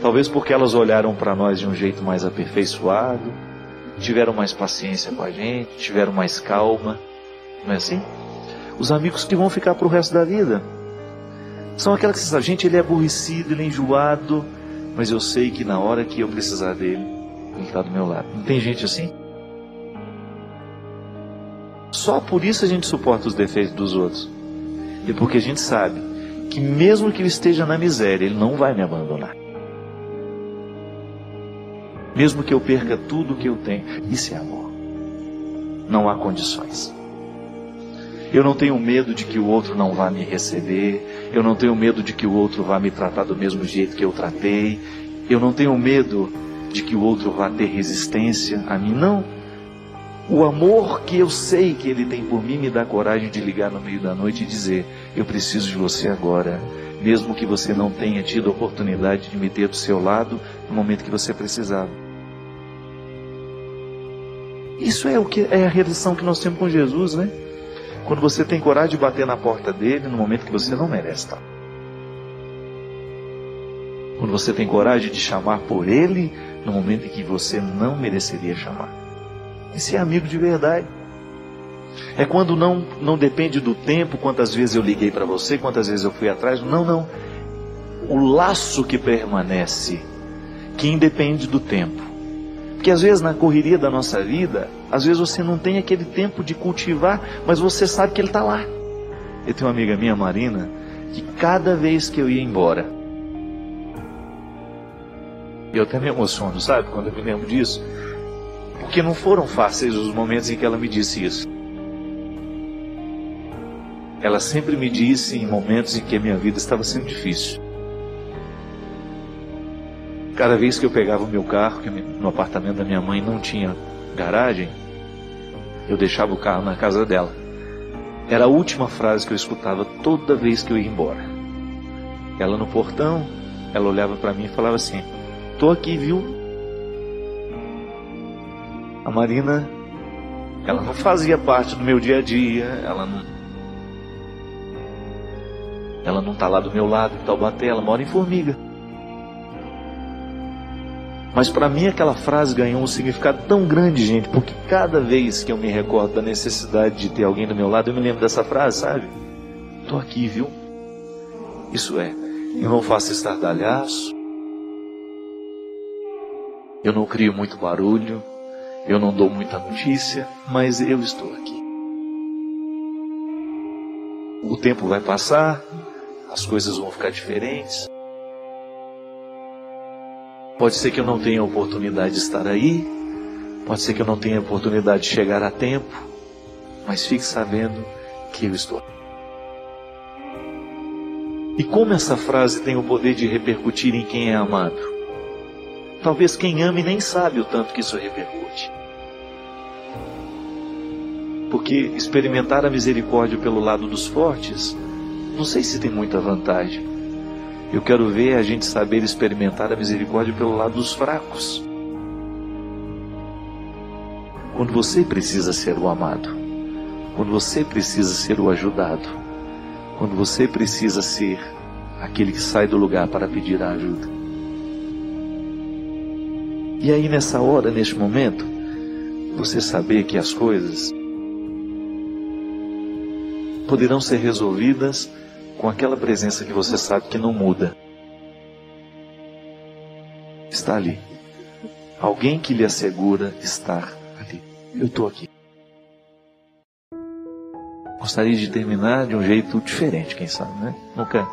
Talvez porque elas olharam para nós de um jeito mais aperfeiçoado, tiveram mais paciência com a gente, tiveram mais calma. Não é assim? Os amigos que vão ficar para o resto da vida são aquelas que você sabe: gente, ele é aborrecido, ele é enjoado, mas eu sei que na hora que eu precisar dele, ele está do meu lado. Não tem gente assim? Só por isso a gente suporta os defeitos dos outros. E porque a gente sabe que mesmo que ele esteja na miséria, ele não vai me abandonar. Mesmo que eu perca tudo o que eu tenho. Isso é amor. Não há condições. Eu não tenho medo de que o outro não vá me receber. Eu não tenho medo de que o outro vá me tratar do mesmo jeito que eu tratei. Eu não tenho medo de que o outro vá ter resistência a mim. Não. O amor que eu sei que ele tem por mim me dá coragem de ligar no meio da noite e dizer: eu preciso de você agora. Mesmo que você não tenha tido a oportunidade de me ter do seu lado no momento que você precisava. Isso é o que é a relação que nós temos com Jesus, né? Quando você tem coragem de bater na porta dele no momento que você não merece estar. Quando você tem coragem de chamar por ele no momento em que você não mereceria chamar. Esse é amigo de verdade. É quando não depende do tempo, quantas vezes eu liguei para você, quantas vezes eu fui atrás. Não. O laço que permanece, que independe do tempo. Porque às vezes na correria da nossa vida, às vezes você não tem aquele tempo de cultivar, mas você sabe que ele está lá. Eu tenho uma amiga minha, Marina, que cada vez que eu ia embora, eu até me emociono, sabe, quando eu me lembro disso, porque não foram fáceis os momentos em que ela me disse isso. Ela sempre me disse em momentos em que a minha vida estava sendo difícil. Cada vez que eu pegava o meu carro, que no apartamento da minha mãe não tinha garagem, eu deixava o carro na casa dela. Era a última frase que eu escutava toda vez que eu ia embora. Ela no portão, ela olhava para mim e falava assim: "Tô aqui, viu?" A Marina, ela não fazia parte do meu dia a dia, ela não está lá do meu lado em Taubaté, ela mora em Formiga. Mas para mim aquela frase ganhou um significado tão grande, gente, porque cada vez que eu me recordo da necessidade de ter alguém do meu lado, eu me lembro dessa frase, sabe? Tô aqui, viu? Isso é, eu não faço estardalhaço, eu não crio muito barulho, eu não dou muita notícia, mas eu estou aqui. O tempo vai passar, as coisas vão ficar diferentes. Pode ser que eu não tenha a oportunidade de estar aí, pode ser que eu não tenha a oportunidade de chegar a tempo, mas fique sabendo que eu estou. E como essa frase tem o poder de repercutir em quem é amado? Talvez quem ame nem sabe o tanto que isso repercute. Porque experimentar a misericórdia pelo lado dos fortes, não sei se tem muita vantagem. Eu quero ver a gente saber experimentar a misericórdia pelo lado dos fracos. Quando você precisa ser o amado, quando você precisa ser o ajudado, quando você precisa ser aquele que sai do lugar para pedir a ajuda. E aí nessa hora, neste momento, você saber que as coisas poderão ser resolvidas com aquela presença que você sabe que não muda. Está ali. Alguém que lhe assegura estar ali. Eu estou aqui. Gostaria de terminar de um jeito diferente, quem sabe, né? Nunca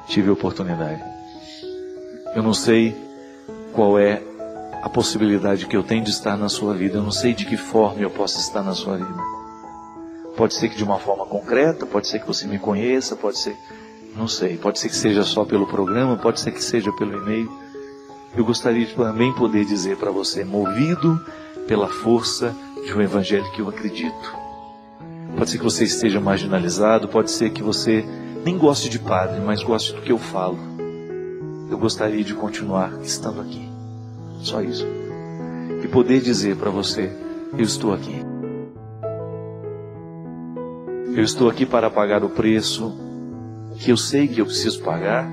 tive oportunidade. Eu não sei qual é a possibilidade que eu tenho de estar na sua vida. Eu não sei de que forma eu posso estar na sua vida. Pode ser que de uma forma concreta, pode ser que você me conheça, pode ser, não sei, pode ser que seja só pelo programa, pode ser que seja pelo e-mail. Eu gostaria de também poder dizer para você, movido pela força de um evangelho que eu acredito. Pode ser que você esteja marginalizado, pode ser que você nem goste de padre, mas goste do que eu falo. Eu gostaria de continuar estando aqui. Só isso. E poder dizer para você, eu estou aqui. Eu estou aqui para pagar o preço que eu sei que eu preciso pagar,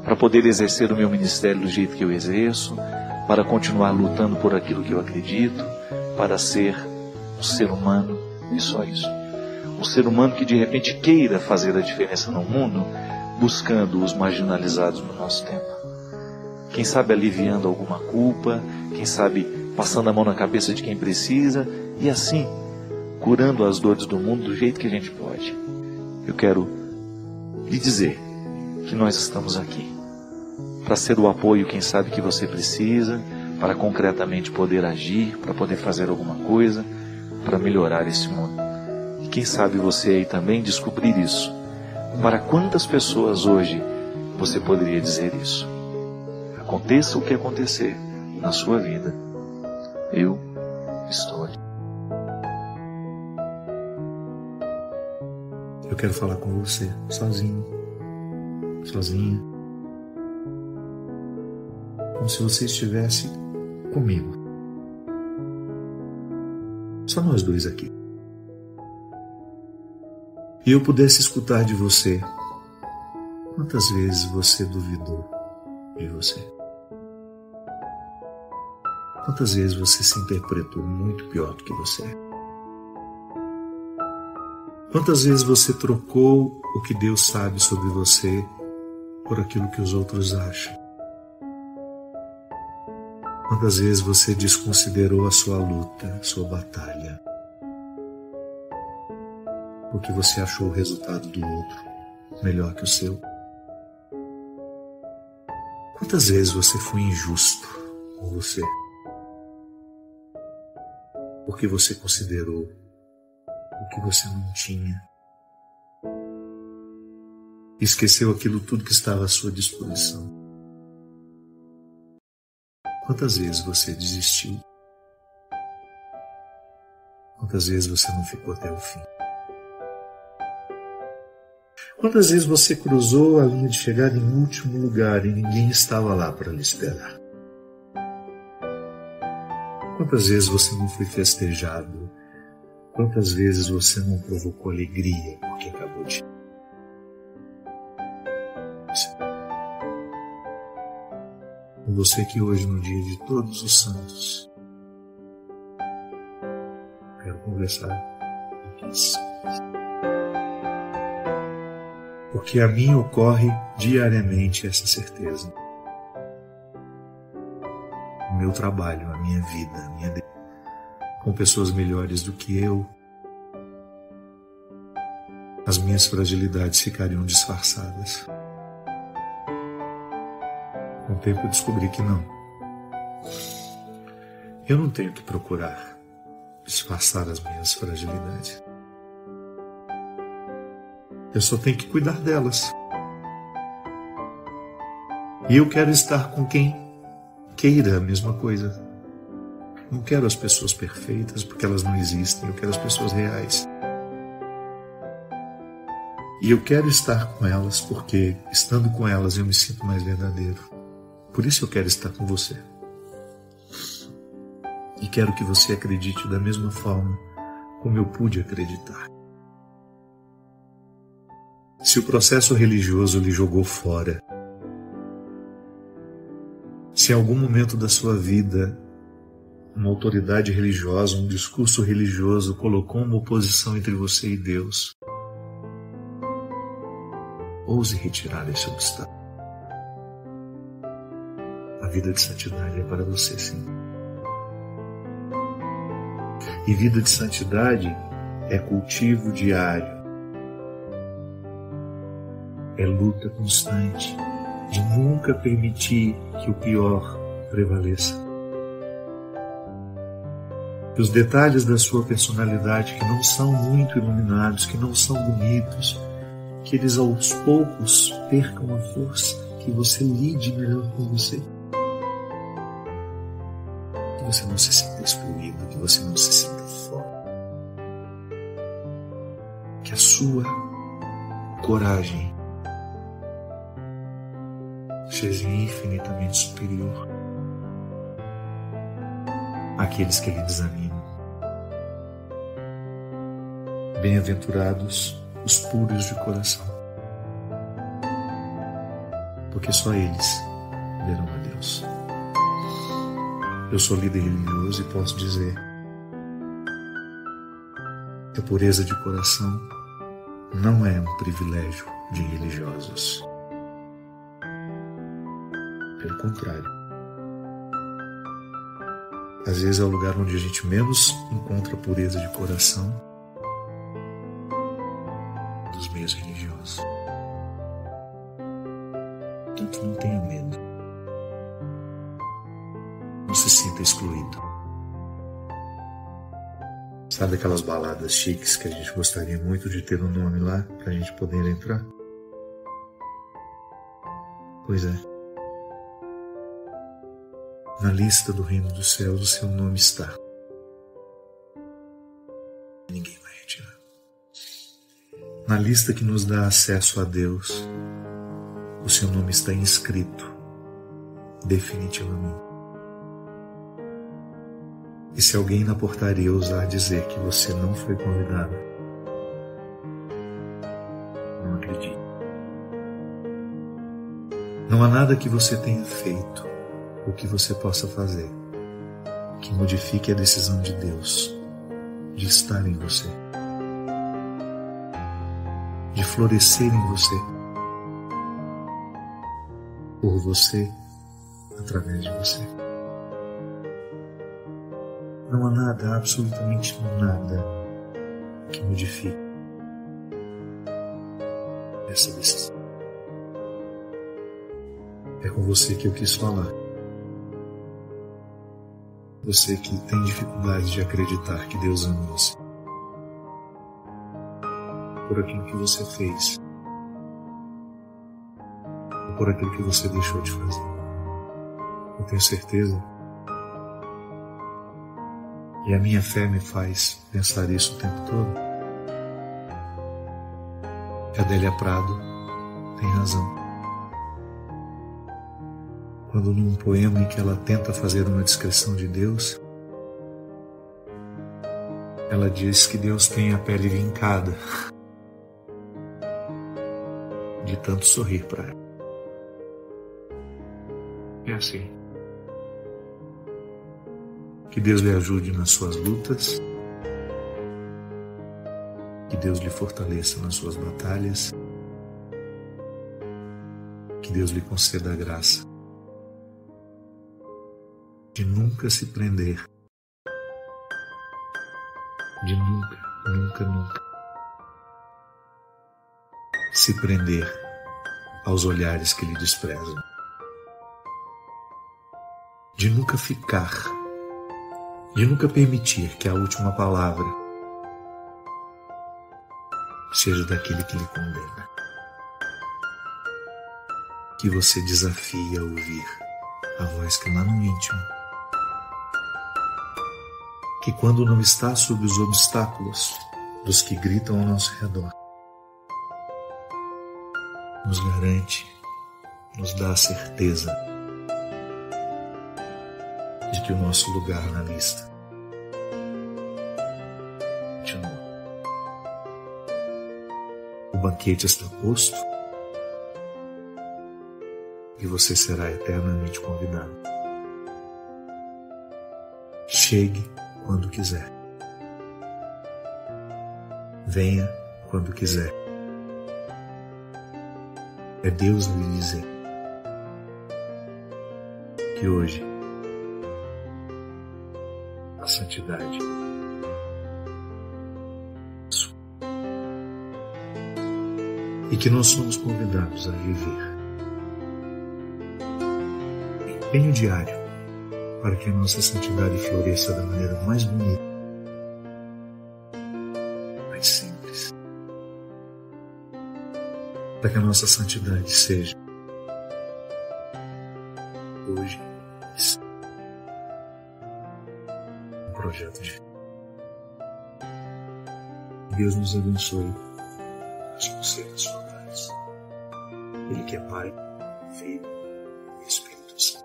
para poder exercer o meu ministério do jeito que eu exerço, para continuar lutando por aquilo que eu acredito, para ser um ser humano, e só isso. Um ser humano que de repente queira fazer a diferença no mundo, buscando os marginalizados no nosso tempo. Quem sabe aliviando alguma culpa, quem sabe passando a mão na cabeça de quem precisa, e assim, curando as dores do mundo do jeito que a gente pode. Eu quero lhe dizer que nós estamos aqui para ser o apoio, quem sabe, que você precisa, para concretamente poder agir, para poder fazer alguma coisa, para melhorar esse mundo. E quem sabe você aí também descobrir isso. Para quantas pessoas hoje você poderia dizer isso? Aconteça o que acontecer na sua vida, eu estou aqui. Eu quero falar com você, sozinho, sozinha, como se você estivesse comigo. Só nós dois aqui. E eu pudesse escutar de você quantas vezes você duvidou de você. Quantas vezes você se interpretou muito pior do que você é. Quantas vezes você trocou o que Deus sabe sobre você por aquilo que os outros acham? Quantas vezes você desconsiderou a sua luta, a sua batalha, porque você achou o resultado do outro melhor que o seu? Quantas vezes você foi injusto com você, porque você considerou o que você não tinha, esqueceu aquilo tudo que estava à sua disposição? Quantas vezes você desistiu? Quantas vezes você não ficou até o fim? Quantas vezes você cruzou a linha de chegada em último lugar e ninguém estava lá para lhe esperar? Quantas vezes você não foi festejado? Quantas vezes você não provocou alegria porque acabou de... Você que hoje, no dia de Todos os Santos, quero conversar com você. Porque a mim ocorre diariamente essa certeza. O meu trabalho, a minha vida, com pessoas melhores do que eu, as minhas fragilidades ficariam disfarçadas. Com o tempo eu descobri que não. Eu não tenho que procurar disfarçar as minhas fragilidades. Eu só tenho que cuidar delas. E eu quero estar com quem queira a mesma coisa. Não quero as pessoas perfeitas, porque elas não existem. Eu quero as pessoas reais. E eu quero estar com elas, porque estando com elas eu me sinto mais verdadeiro. Por isso eu quero estar com você. E quero que você acredite da mesma forma como eu pude acreditar. Se o processo religioso lhe jogou fora, se em algum momento da sua vida uma autoridade religiosa, um discurso religioso colocou uma oposição entre você e Deus, ouse retirar esse obstáculo. A vida de santidade é para você, sim. E vida de santidade é cultivo diário, é luta constante de nunca permitir que o pior prevaleça. Que os detalhes da sua personalidade, que não são muito iluminados, que não são bonitos, que eles aos poucos percam a força, que você lide melhor com você. Que você não se sinta excluído, que você não se sinta fora. Que a sua coragem seja infinitamente superior àqueles que lhe desanimam. Bem-aventurados os puros de coração, porque só eles verão a Deus. Eu sou líder religioso e posso dizer que a pureza de coração não é um privilégio de religiosos. Pelo contrário. Às vezes é o lugar onde a gente menos encontra pureza de coração dos meios religiosos. Portanto, não tenha medo. Não se sinta excluído. Sabe aquelas baladas chiques que a gente gostaria muito de ter um nome lá para a gente poder entrar? Pois é. Na lista do reino dos céus o seu nome está. Ninguém vai retirar. Na lista que nos dá acesso a Deus, o seu nome está inscrito definitivamente. E se alguém na portaria ousar dizer que você não foi convidado, não acredite. Não há nada que você tenha feito o que você possa fazer que modifique a decisão de Deus de estar em você. florescer em você, por você, através de você. Não há nada, absolutamente nada, que modifique essa decisão. É com você que eu quis falar. Você que tem dificuldade de acreditar que Deus ama você. Por aquilo que você fez. Ou por aquilo que você deixou de fazer. Eu tenho certeza. E a minha fé me faz pensar isso o tempo todo. Que Adélia Prado tem razão. Quando num poema em que ela tenta fazer uma descrição de Deus, ela diz que Deus tem a pele vincada de tanto sorrir para ela. É assim. Que Deus lhe ajude nas suas lutas, que Deus lhe fortaleça nas suas batalhas, que Deus lhe conceda a graça de nunca se prender, de nunca se prender aos olhares que lhe desprezam, de nunca ficar, de nunca permitir que a última palavra seja daquele que lhe condena. Que você desafie a ouvir a voz que lá no íntimo, que quando não está sob os obstáculos dos que gritam ao nosso redor, nos garante, nos dá a certeza de que o nosso lugar na lista continua. O banquete está posto e você será eternamente convidado. Chegue quando quiser. Venha quando quiser. É Deus lhe dizer que hoje a santidade e que nós somos convidados a viver empenho diário para que a nossa santidade floresça da maneira mais bonita, mais simples, para que a nossa santidade seja hoje um projeto de vida. Deus nos abençoe os conselhos totais. Ele que é Pai, Filho e Espírito Santo.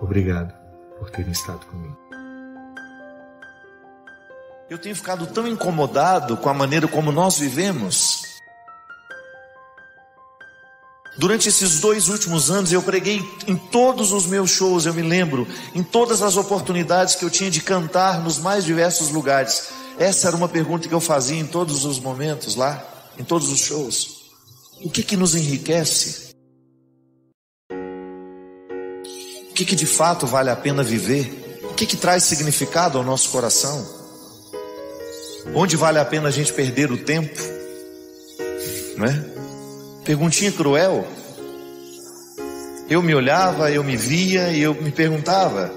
Obrigado por terem estado comigo. Eu tenho ficado tão incomodado com a maneira como nós vivemos. Durante esses 2 últimos anos eu preguei em todos os meus shows, eu me lembro, em todas as oportunidades que eu tinha de cantar nos mais diversos lugares. Essa era uma pergunta que eu fazia em todos os momentos lá, em todos os shows. O que nos enriquece? O que de fato vale a pena viver? O que traz significado ao nosso coração? Onde vale a pena a gente perder o tempo? Não é? Perguntinha cruel. Eu me olhava, eu me via e eu me perguntava: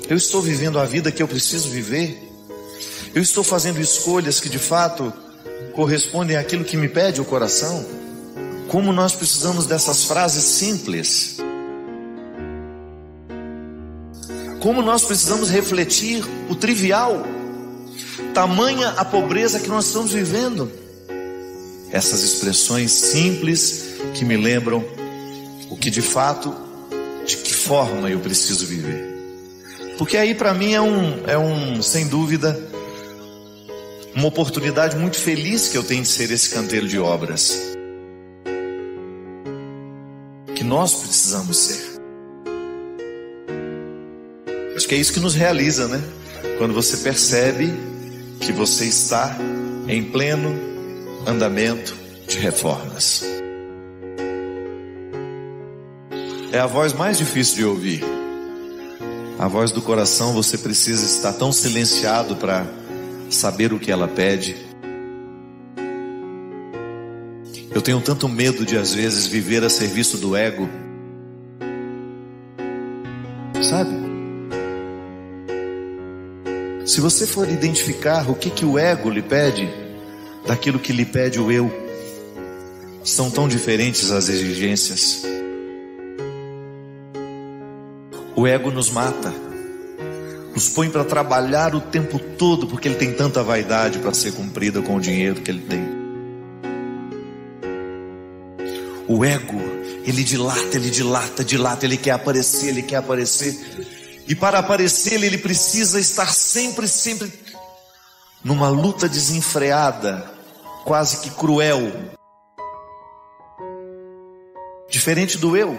eu estou vivendo a vida que eu preciso viver? Eu estou fazendo escolhas que de fato correspondem àquilo que me pede o coração? Como nós precisamos dessas frases simples. Como nós precisamos refletir o trivial. Tamanha a pobreza que nós estamos vivendo. Essas expressões simples que me lembram o que de fato, de que forma eu preciso viver. Porque aí para mim sem dúvida, uma oportunidade muito feliz que eu tenho de ser esse canteiro de obras. Que nós precisamos ser. Acho que é isso que nos realiza, né? Quando você percebe que você está em pleno andamento de reformas. É a voz mais difícil de ouvir. A voz do coração, você precisa estar tão silenciado para saber o que ela pede. Eu tenho tanto medo de às vezes viver a serviço do ego. Sabe? Se você for identificar o que o ego lhe pede, daquilo que lhe pede o eu, são tão diferentes as exigências. O ego nos mata, nos põe para trabalhar o tempo todo, porque ele tem tanta vaidade para ser cumprida com o dinheiro que ele tem. O ego, ele dilata, ele quer aparecer. E para aparecer, ele precisa estar sempre numa luta desenfreada, quase que cruel. Diferente do eu,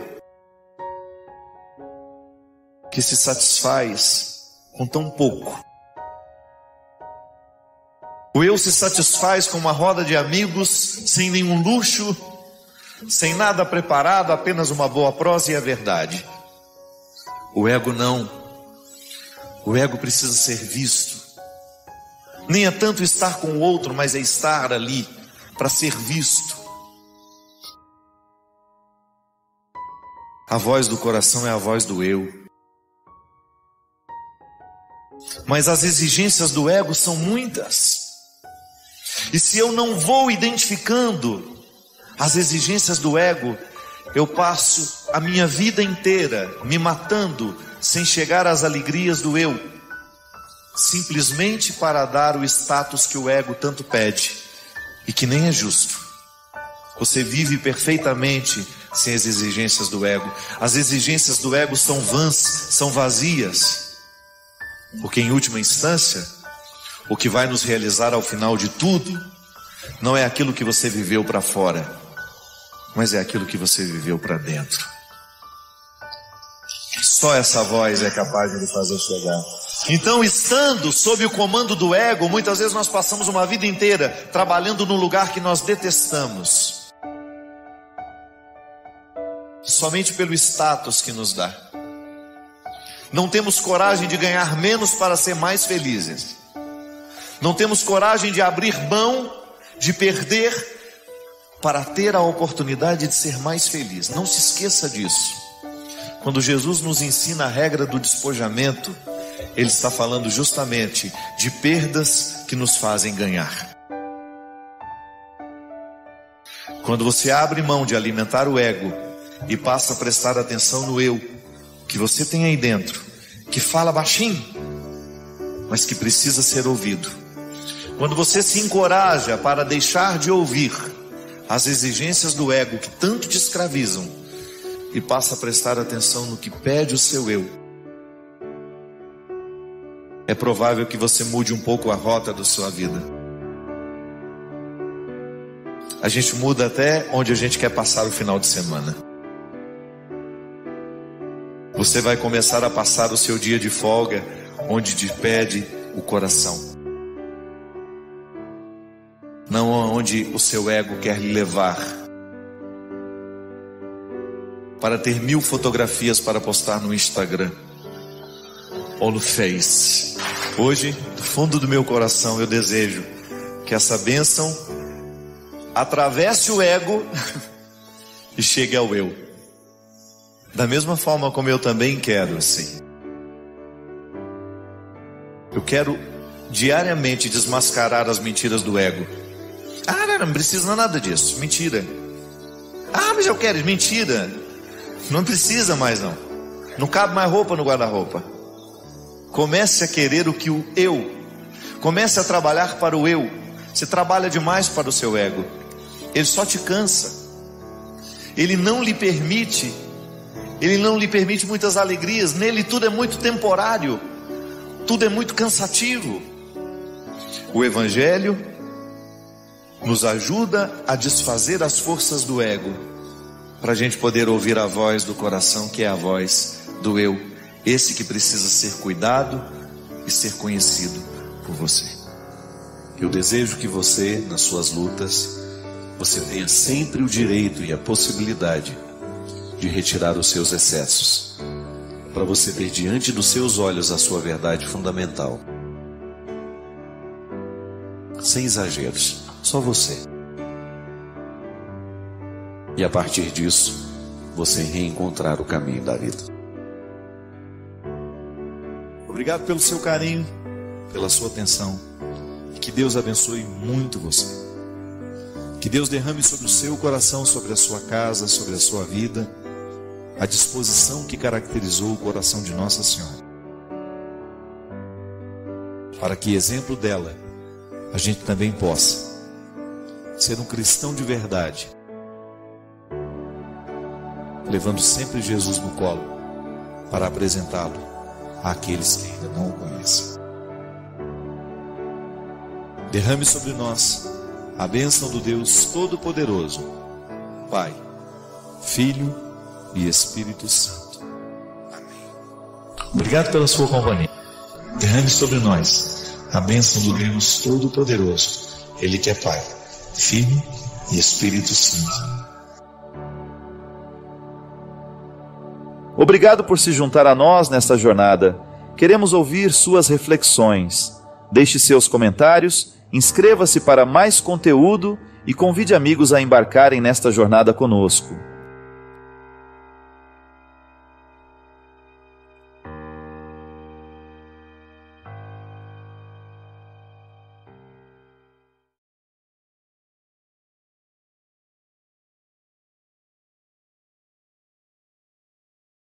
que se satisfaz com tão pouco. O eu se satisfaz com uma roda de amigos, sem nenhum luxo, sem nada preparado, apenas uma boa prosa e a verdade. O ego não. O ego precisa ser visto. Nem é tanto estar com o outro, mas é estar ali para ser visto. A voz do coração é a voz do eu. Mas as exigências do ego são muitas. E se eu não vou identificando as exigências do ego, eu passo a minha vida inteira me matando sem chegar às alegrias do eu, simplesmente para dar o status que o ego tanto pede e que nem é justo. Você vive perfeitamente sem as exigências do ego. As exigências do ego são vãs, são vazias, porque em última instância, o que vai nos realizar ao final de tudo não é aquilo que você viveu para fora, mas é aquilo que você viveu para dentro. Só essa voz é capaz de lhe fazer chegar. Então, estando sob o comando do ego, muitas vezes nós passamos uma vida inteira trabalhando num lugar que nós detestamos, somente pelo status que nos dá. Não temos coragem de ganhar menos para ser mais felizes. Não temos coragem de abrir mão, de perder, para ter a oportunidade de ser mais feliz. Não se esqueça disso. Quando Jesus nos ensina a regra do despojamento, Ele está falando justamente de perdas que nos fazem ganhar. Quando você abre mão de alimentar o ego e passa a prestar atenção no eu que você tem aí dentro, que fala baixinho, mas que precisa ser ouvido. Quando você se encoraja para deixar de ouvir as exigências do ego que tanto te escravizam e passa a prestar atenção no que pede o seu eu, é provável que você mude um pouco a rota da sua vida. A gente muda até onde a gente quer passar o final de semana. Você vai começar a passar o seu dia de folga onde te pede o coração, não onde o seu ego quer lhe levar, para ter 1000 fotografias para postar no Instagram ou no Face. Hoje, do fundo do meu coração, eu desejo que essa bênção atravesse o ego e chegue ao eu, da mesma forma como eu também quero, assim. Eu quero diariamente desmascarar as mentiras do ego. Não precisa nada disso, mentira. Mas eu quero, mentira. Não precisa mais não. Não cabe mais roupa no guarda-roupa. Comece a querer o que o eu. Comece a trabalhar para o eu. Você trabalha demais para o seu ego. Ele só te cansa. Ele não lhe permite muitas alegrias. Nele tudo é muito temporário. Tudo é muito cansativo. O Evangelho nos ajuda a desfazer as forças do ego, para a gente poder ouvir a voz do coração, que é a voz do eu, esse que precisa ser cuidado e ser conhecido por você. Eu desejo que você, nas suas lutas, você tenha sempre o direito e a possibilidade de retirar os seus excessos, para você ter diante dos seus olhos a sua verdade fundamental. Sem exageros, só você. E a partir disso, você reencontrar o caminho da vida. Obrigado pelo seu carinho, pela sua atenção. E que Deus abençoe muito você. Que Deus derrame sobre o seu coração, sobre a sua casa, sobre a sua vida, a disposição que caracterizou o coração de Nossa Senhora. Para que, exemplo dela, a gente também possa ser um cristão de verdade, levando sempre Jesus no colo para apresentá-lo àqueles que ainda não o conhecem. Derrame sobre nós a bênção do Deus Todo-Poderoso, Pai, Filho e Espírito Santo. Amém. Obrigado pela sua companhia. Derrame sobre nós a bênção do Deus Todo-Poderoso, Ele que é Pai, Filho e Espírito Santo. Obrigado por se juntar a nós nesta jornada. Queremos ouvir suas reflexões. Deixe seus comentários, inscreva-se para mais conteúdo e convide amigos a embarcarem nesta jornada conosco.